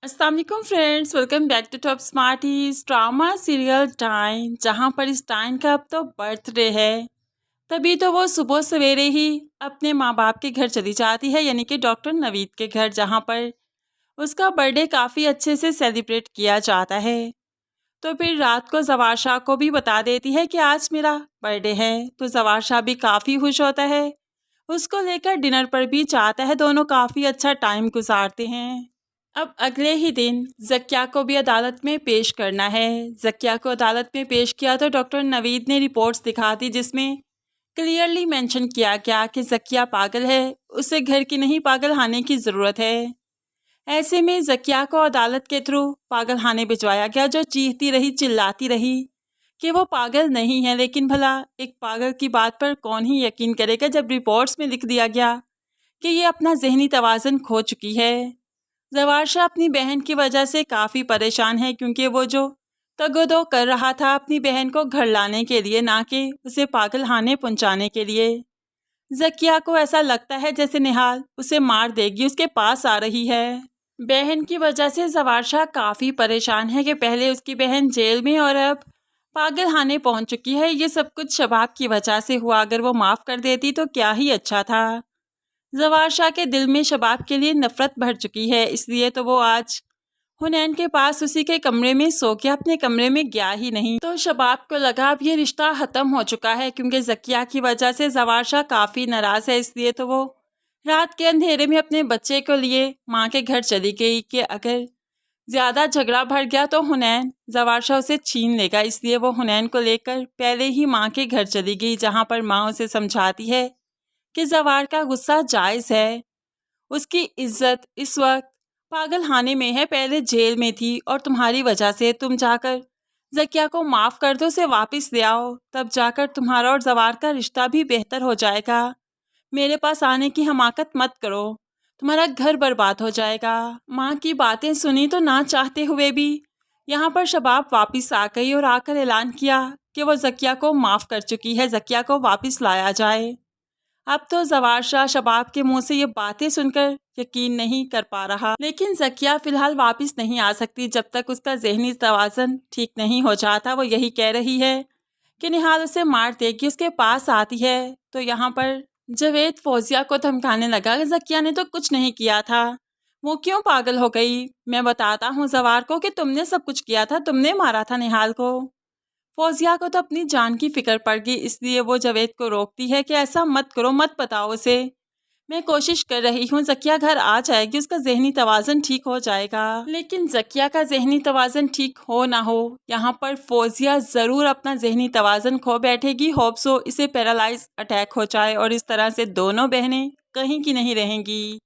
अस्सलाम वालेकुम friends, welcome back to top Smarties drama serial time. जहाँ पर इस टाइम का अब तो बर्थडे है, तभी तो वो सुबह सवेरे ही अपने माँ बाप के घर चली जाती है, यानी कि डॉक्टर नवीद के घर, जहाँ पर उसका बर्थडे काफ़ी अच्छे से सेलिब्रेट किया जाता है। तो फिर रात को जवार शाह को भी बता देती है कि आज मेरा बर्थडे है। तो जवार शाह भी काफ़ी खुश होता है, उसको लेकर डिनर पर भी चाहता है। दोनों काफ़ी अच्छा टाइम गुजारते हैं। अब अगले ही दिन जकिया को भी अदालत में पेश करना है। जकिया को अदालत में पेश किया तो डॉक्टर नवीद ने रिपोर्ट्स दिखा दी, जिसमें क्लियरली मेंशन किया गया कि जकिया पागल है, उसे घर की नहीं पागल खाने की ज़रूरत है। ऐसे में जकिया को अदालत के थ्रू पागल खाने भिजवाया गया, जो चीखती रही, चिल्लाती रही कि वो पागल नहीं है। लेकिन भला एक पागल की बात पर कौन ही यकीन करेगा जब रिपोर्ट्स में लिख दिया गया कि ये अपना जहनी तवाज़ुन खो चुकी है। जवार शाह अपनी बहन की वजह से काफ़ी परेशान है, क्योंकि वो जो तगोदो कर रहा था अपनी बहन को घर लाने के लिए, ना कि उसे पागल खाने पहुंचाने के लिए। जकिया को ऐसा लगता है जैसे निहाल उसे मार देगी, उसके पास आ रही है। बहन की वजह से जवार शाह काफ़ी परेशान है कि पहले उसकी बहन जेल में और अब पागल खाने पहुंच चुकी है। ये सब कुछ शबाब की वजह से हुआ, अगर वो माफ़ कर देती तो क्या ही अच्छा था। जवार शाह के दिल में शबाब के लिए नफरत भर चुकी है, इसलिए तो वो आज हुनैन के पास उसी के कमरे में सो के अपने कमरे में गया ही नहीं। तो शबाब को लगा अब ये रिश्ता ख़त्म हो चुका है, क्योंकि जकिया की वजह से जवार शाह काफ़ी नाराज़ है। इसलिए तो वो रात के अंधेरे में अपने बच्चे को लिए माँ के घर चली गई कि अगर ज़्यादा झगड़ा बढ़ गया तो हुनैन जवार शाह उसे छीन लेगा। इसलिए वो हुनैन को लेकर पहले ही माँ के घर चली गई, जहाँ पर माँ उसे समझाती है कि जवार का गुस्सा जायज़ है, उसकी इज्जत इस वक्त पागल खाने में है, पहले जेल में थी और तुम्हारी वजह से तुम जाकर जकिया को माफ़ कर दो, उसे वापस ले आओ, तब जाकर तुम्हारा और जवार का रिश्ता भी बेहतर हो जाएगा। मेरे पास आने की हमाकत मत करो, तुम्हारा घर बर्बाद हो जाएगा। माँ की बातें सुनी तो ना चाहते हुए भी यहाँ पर शबाब वापस आ गई और आकर ऐलान किया कि वो जकिया को माफ़ कर चुकी है, जकिया को वापस लाया जाए। अब तो जवार शाह शबाब के मुंह से ये बातें सुनकर यकीन नहीं कर पा रहा, लेकिन जकिया फिलहाल वापस नहीं आ सकती जब तक उसका जहनी तवाज़ुन ठीक नहीं हो जाता। वो यही कह रही है कि निहाल उसे मार देगी, उसके पास आती है तो यहाँ पर जवेद फौजिया को धमकाने लगा कि जकिया ने तो कुछ नहीं किया था, वो क्यों पागल हो गई। मैं बताता हूँ जवार को कि तुमने सब कुछ किया था, तुमने मारा था निहाल को। फौजिया को तो अपनी जान की फिक्र पड़ गई, इसलिए वो जवेद को रोकती है कि ऐसा मत करो, मत बताओ उसे, मैं कोशिश कर रही हूँ, जकिया घर आ जाएगी, उसका जहनी तवाज़ुन ठीक हो जाएगा। लेकिन जकिया का जहनी तवाज़ुन ठीक हो ना हो, यहाँ पर फौजिया ज़रूर अपना जहनी तवाज़ुन खो बैठेगी। होप सो इसे पैरालाइज अटैक हो जाए और इस तरह से दोनों बहनें कहीं की नहीं रहेंगी।